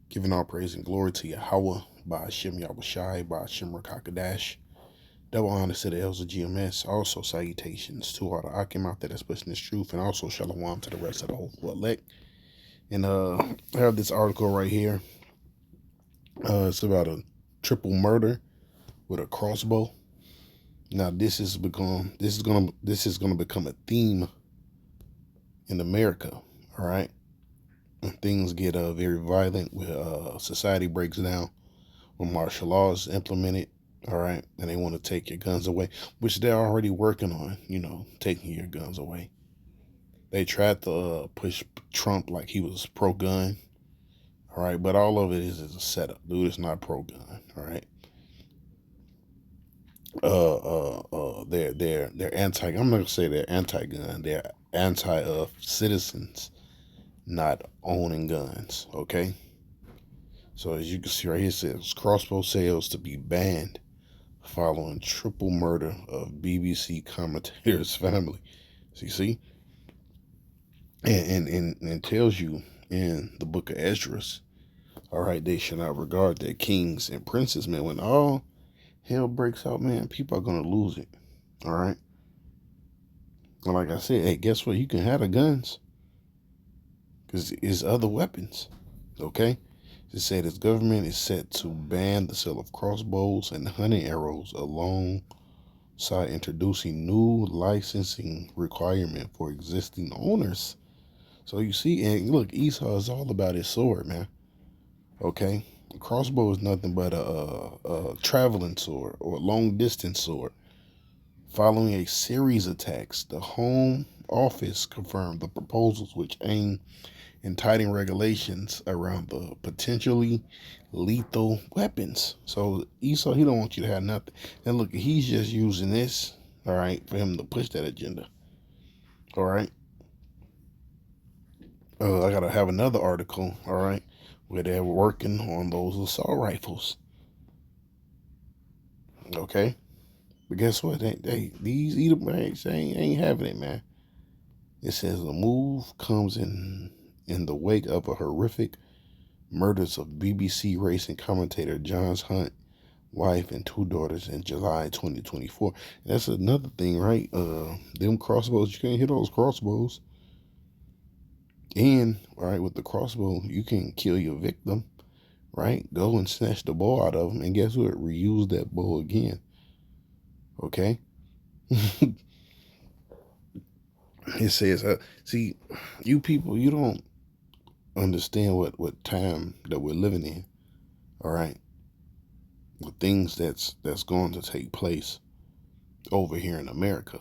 Giving all praise and glory to Yahweh, by Hashem Yahushai, by Hashem Rakakadash. Double honor to the elders of GMS. Also salutations to all the Akim out there that's pushing this truth, and also shalom to the rest of the whole elect. And I have this article right here. It's about a triple murder with a crossbow. Now this is gonna become a theme in America. All right, and things get very violent. When society breaks down, when martial law is implemented. All right, and they want to take your guns away, which they're already working on. Taking your guns away. They tried to push Trump like he was pro-gun. All right, but all of it is a setup. Dude is not pro-gun. All right. They're anti. I'm not gonna say they're anti-gun. They're anti of citizens not owning guns. Okay. So as you can see right here, it says crossbow sales to be banned following triple murder of BBC commentator's family. So you see, and tells you in the book of Esdras. All right, they should not regard their kings and princes, man. When all hell breaks out, man, people are gonna lose it. All right. And like I said, hey, guess what? You can have the guns because it's other weapons. Okay. It said its government is set to ban the sale of crossbows and hunting arrows alongside introducing new licensing requirement for existing owners. So you see, and look, Esau is all about his sword, man. Okay, a crossbow is nothing but a traveling sword or a long distance sword. Following a series of attacks, the Home Office confirmed the proposals, which aim in tightening regulations around the potentially lethal weapons. So Esau, he don't want you to have nothing. And look, he's just using this, all right, for him to push that agenda. All right. I gotta have another article, all right, where they're working on those assault rifles. Okay. But guess what? These Edomites ain't having it, man. It says the move comes in the wake of a horrific murders of BBC racing commentator John Hunt's wife and two daughters in July 2024. And that's another thing, right? Them crossbows, you can't hit those crossbows. And right, with the crossbow, you can kill your victim, right? Go and snatch the bow out of them, and guess what? Reuse that bow again. Okay. It says, see, you people, you don't understand what time that we're living in. All right, the things that's going to take place over here in America.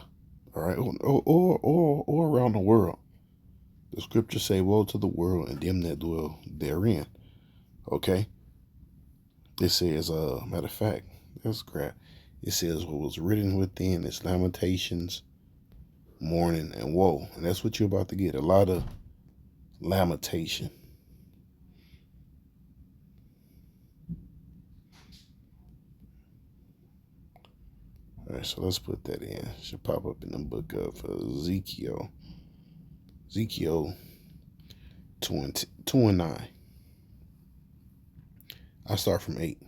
All right, or around the world. The scriptures say, "Woe to the world and them that dwell therein." Okay. It says, matter of fact, that's crap. It says, "What was written within is lamentations, mourning, and woe," and that's what you're about to get. A lot of lamentation. All right, so let's put that in. It should pop up in the book of Ezekiel. Ezekiel 2 and 9. I start from 8.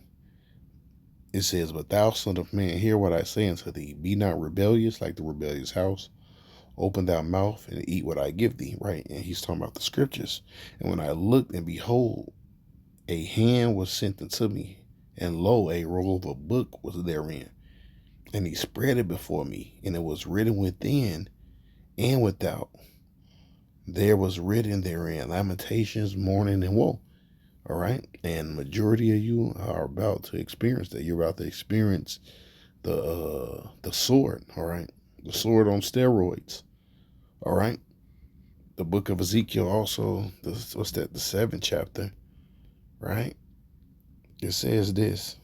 It says, "But thou, son of man, hear what I say unto thee. Be not rebellious like the rebellious house. Open thy mouth and eat what I give thee." Right? And he's talking about the scriptures. "And when I looked, and behold, a hand was sent unto me, and lo, a roll of a book was therein. And he spread it before me, and it was written within and without. There was written therein lamentations, mourning, and woe." All right. And majority of you are about to experience that. You're about to experience the sword. All right. The sword on steroids. All right. The book of Ezekiel also, the 7th chapter, right? It says this.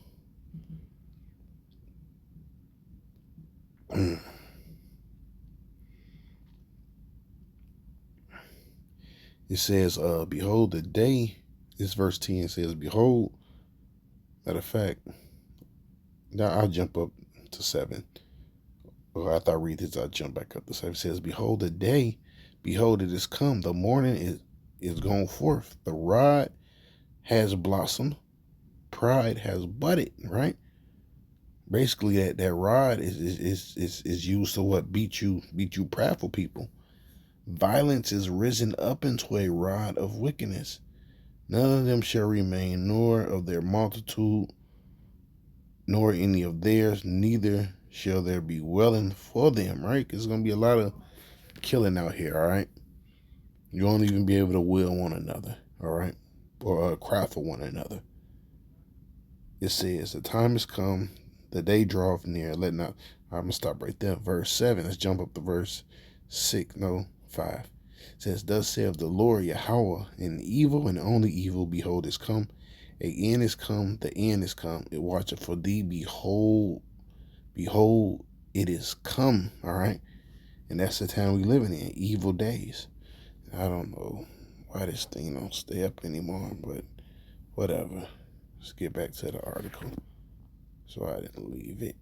It says, "Behold, the day," this verse 10 says, "Behold," matter of fact, now I'll jump up to 7. Or after I read this, I'll jump back up to 7. It says, "Behold, the day, behold, it is come. The morning is gone forth. The rod has blossomed, pride has budded, right? Basically, that rod is used to what? Beat you prideful people. Violence is risen up into a rod of wickedness. None of them shall remain, nor of their multitude, nor any of theirs, neither shall there be welling for them, right? Because there's going to be a lot of killing out here, all right? You won't even be able to will one another, all right? Or cry for one another. It says, the time has come, the day draweth near. Let not, I'm going to stop right there. Verse 7, let's jump up to verse 5. It says, thus saith the Lord Yahweh, in evil and only evil, behold, is come. A end is come, the end is come. It watcheth for thee, behold, it is come, all right? And that's the time we living in, evil days. I don't know why this thing don't stay up anymore, but whatever. Let's get back to the article. So I didn't leave it.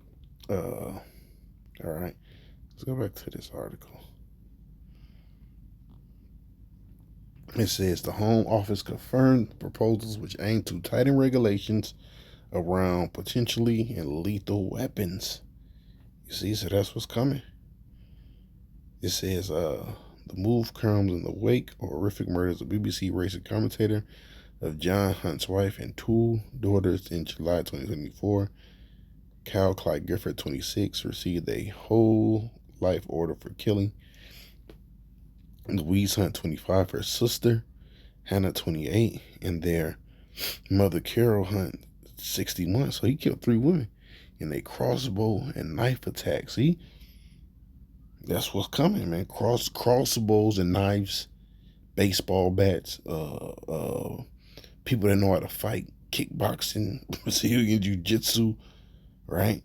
All right. Let's go back to this article. It says the Home Office confirmed proposals which aim to tighten regulations around potentially and lethal weapons. You see, so that's what's coming. It says the move comes in the wake of horrific murders of BBC racing commentator of John Hunt's wife and two daughters in July 2024. Cal Clyde Gifford, 26, received a whole life order for killing Louise Hunt, 25, her sister Hannah, 28, and their mother Carol Hunt, 61. So he killed 3 women in a crossbow and knife attack. See, that's what's coming, man. Crossbows and knives, baseball bats, people that know how to fight, kickboxing, Brazilian jiu-jitsu, right?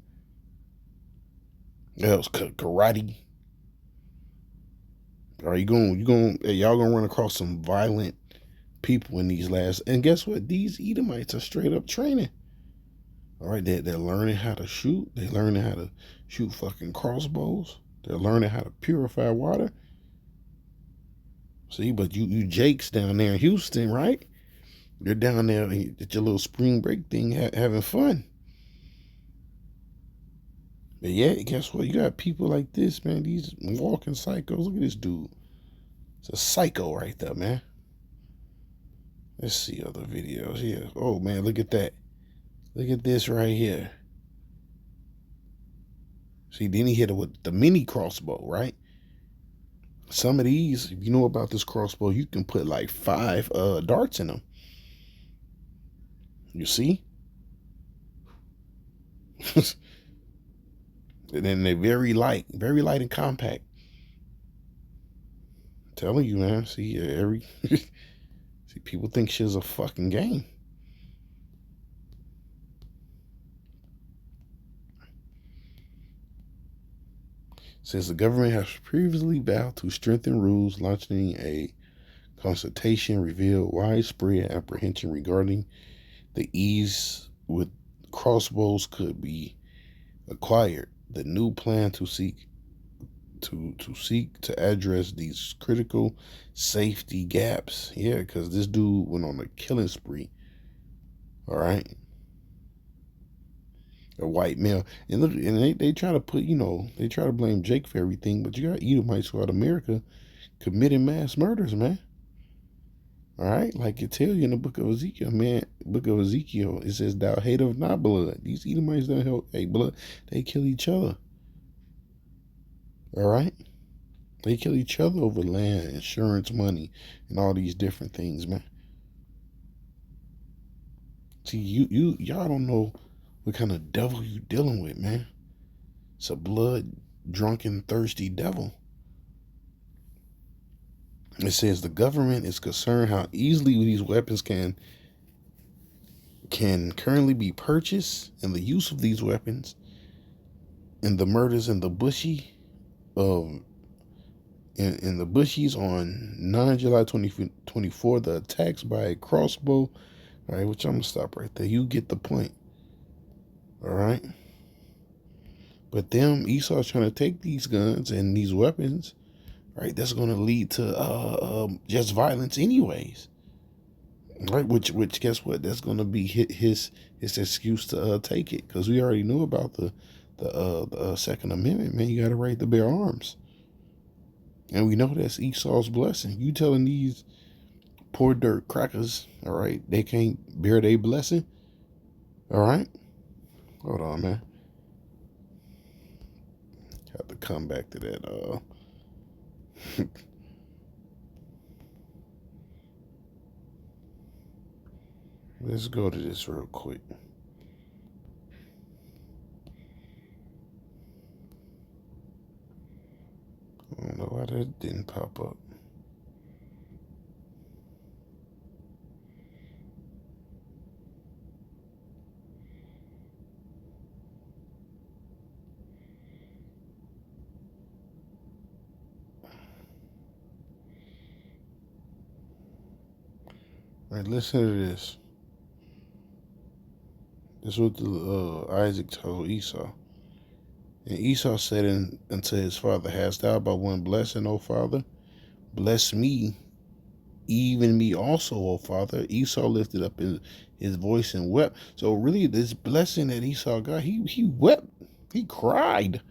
That was karate. Are y'all gonna run across some violent people in these last, and guess what? These Edomites are straight up training. All right, they're learning how to shoot. They're learning how to shoot fucking crossbows. They're learning how to purify water. See, but you Jakes down there in Houston, right? You're down there at your little spring break thing having fun. But yeah, guess what? You got people like this, man. These walking psychos. Look at this dude. It's a psycho right there, man. Let's see other videos here. Oh, man, look at that. Look at this right here. See, then he hit it with the mini crossbow, right? Some of these, if you know about this crossbow, you can put like 5 darts in them. You see? And then they're very light and compact. I'm telling you, man. See, see, people think shit's a fucking game. Since the government has previously vowed to strengthen rules, launching a consultation revealed widespread apprehension regarding the ease with crossbows could be acquired. The new plan to seek to address these critical safety gaps. Yeah, because this dude went on a killing spree. All right. A white male. And look, and they try to put, they try to blame Jake for everything, but you got Edomites throughout America committing mass murders, man. All right, like it tells you in the book of Ezekiel, man. Book of Ezekiel, it says, "Thou hatest not blood." These Edomites don't hate blood; they kill each other. All right, they kill each other over land, insurance, money, and all these different things, man. See, y'all don't know what kind of devil you dealing with, man. It's a blood drunken, thirsty devil. It says the government is concerned how easily these weapons can currently be purchased, and the use of these weapons and the murders in the bushy in the bushies on 9 July 2024, the attacks by a crossbow. All right, which I'm gonna stop right there. You get the point. All right. But Esau's trying to take these guns and these weapons, right? That's going to lead to just violence anyways. Right, which guess what? That's gonna be his excuse to take it, because we already knew about the Second Amendment. Man, you got a right to bear arms, and we know that's Esau's blessing. You telling these poor dirt crackers, all right, they can't bear their blessing, all right? Hold on, man. Have to come back to that. Let's go to this real quick. I don't know why that didn't pop up. All right, listen to this. This is what Isaac told Esau. And Esau said unto his father, Hast thou but one blessing, O father? Bless me, even me also, O father. Esau lifted up his voice and wept. So really, this blessing that Esau got, he wept. He cried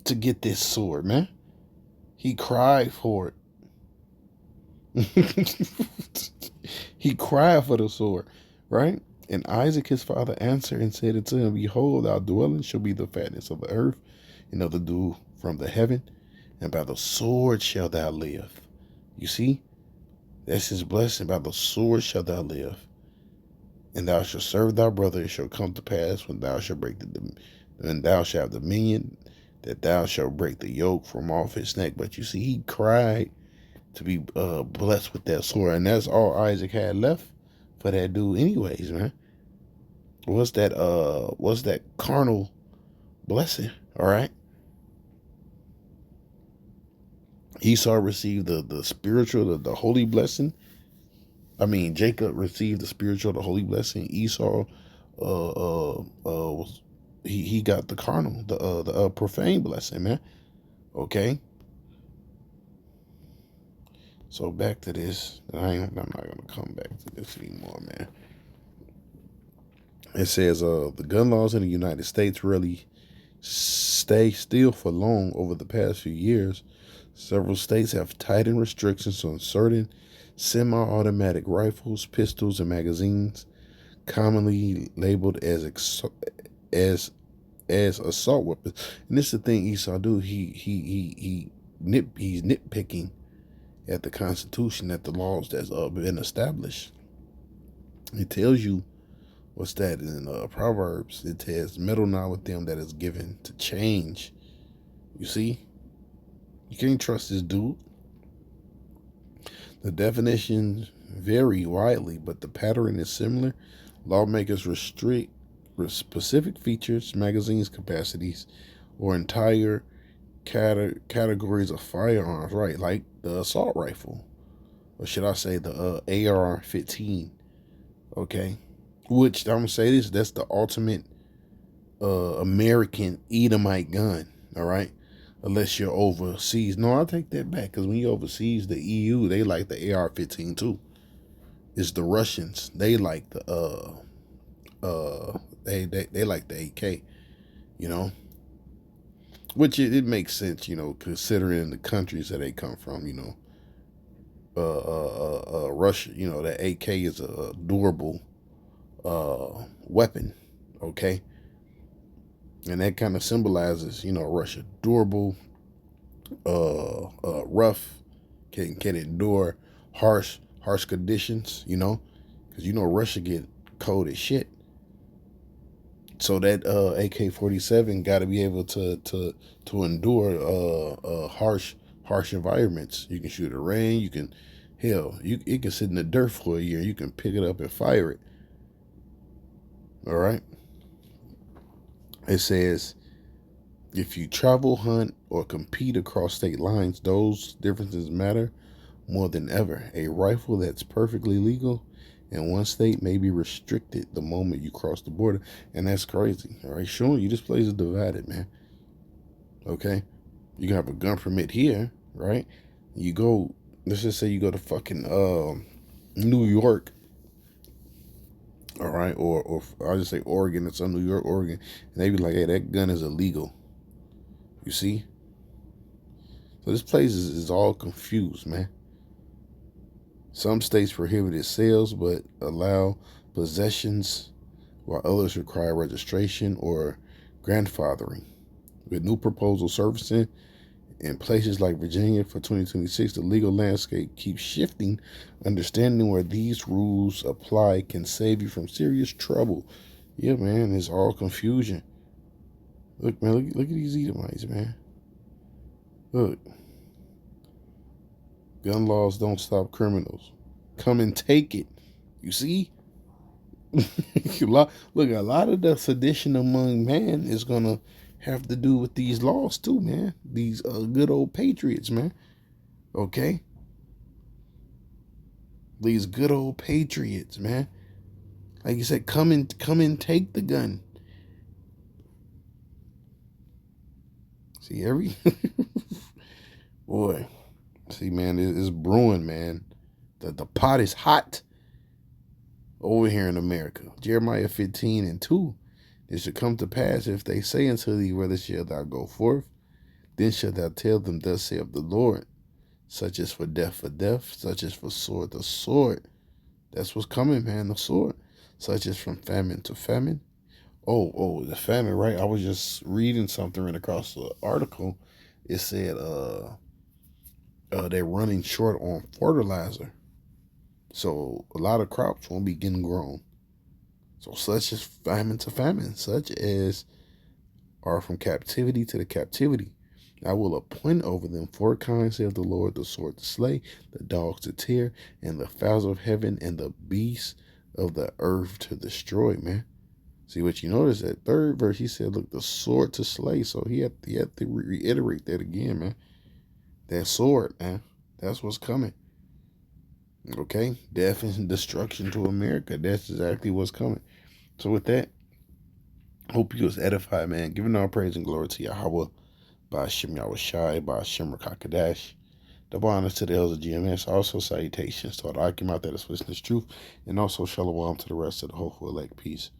to get this sword, man. He cried for it. He cried for the sword, right? And Isaac his father answered and said unto him, Behold, our dwelling shall be the fatness of the earth, and of the dew from the heaven, and by the sword shalt thou live. You see? That's his blessing. By the sword shalt thou live. And thou shalt serve thy brother. It shall come to pass when thou shalt when thou shalt have dominion, that thou shalt break the yoke from off his neck. But you see, he cried to be blessed with that sword, and that's all Isaac had left for that dude, anyways, man. What's that carnal blessing? All right. Esau received the spiritual, the holy blessing. I mean, Jacob received the spiritual, the holy blessing. Esau, was he got the carnal, the profane blessing, man. Okay. So back to this. I'm not gonna come back to this anymore, man. It says the gun laws in the United States really stay still for long over the past few years. Several states have tightened restrictions on certain semi-automatic rifles, pistols, and magazines, commonly labeled as as assault weapons. And this is the thing Esau do. He's nitpicking at the Constitution, at the laws that's been established. It tells you what's that in Proverbs. It says, "Meddle not with them that is given to change." You see, you can't trust this dude. The definitions vary widely, but the pattern is similar. Lawmakers restrict specific features, magazines, capacities, or entire categories of firearms, right? Like the assault rifle, or should I say the AR-15? Okay, which I'm gonna say this: that's the ultimate American Edomite gun. All right, unless you're overseas. No, I'll take that back, because when you're overseas, the EU, they like the AR-15 too. It's the Russians. They like the they like the AK. You know, which it makes sense. You know, considering the countries that they come from. You know, Russia. You know, that AK is a durable weapon. Okay, and that kind of symbolizes, you know, Russia durable, rough, can endure harsh conditions. You know, because you know Russia get cold as shit. So that AK-47 got to be able to endure harsh environments. You can shoot a rain. You can, hell, it can sit in the dirt for a year. You can pick it up and fire it. All right. It says, if you travel, hunt, or compete across state lines, those differences matter more than ever. A rifle that's perfectly legal in one state may be restricted the moment you cross the border. And that's crazy. All right, showing you this place is divided, man. Okay? You can have a gun permit here, right? You go, let's just say you go to fucking New York, All right, or I'll just say Oregon, it's on New York, Oregon, and they be like, hey, that gun is illegal. You see? So this place is all confused, man. Some states prohibited sales but allow possessions, while others require registration or grandfathering. With new proposals surfacing in places like Virginia for 2026, the legal landscape keeps shifting. Understanding where these rules apply can save you from serious trouble. Yeah, man, it's all confusion. Look, man, look at these Edomites, man. Look, gun laws don't stop criminals. Come and take it. You see? Look, a lot of the sedition among man is gonna have to do with these laws too, man. These good old patriots, man. Okay, these good old patriots, man. Like you said, come and take the gun. See every boy. See, man, it's brewing, man. The pot is hot over here in America. Jeremiah 15:2. It should come to pass if they say unto thee, whether shalt thou go forth? Then shalt thou tell them, thus saith the Lord. Such as for death, such as for sword, the sword. That's what's coming, man, the sword. Such as from famine to famine. The famine, right? I was just reading something right across the article. It said they're running short on fertilizer. So a lot of crops won't be getting grown. So such as famine to famine, such as are from captivity to the captivity. I will appoint over them 4 kinds, saith the Lord, the sword to slay, the dogs to tear, and the fowls of heaven, and the beasts of the earth to destroy, man. See what you notice, that third verse, he said, look, the sword to slay. So he had to reiterate that again, man. That sword, man. That's what's coming. Okay? Death and destruction to America. That's exactly what's coming. So with that, hope you was edified, man. Giving all praise and glory to Yahweh. By Hashem Yahushai, by Hashem Rakakadash. Double honors to the elders of GMS. Also salutations to all the Akim out there that's listening to truth. And also shalom to the rest of the hopeful elect. Peace.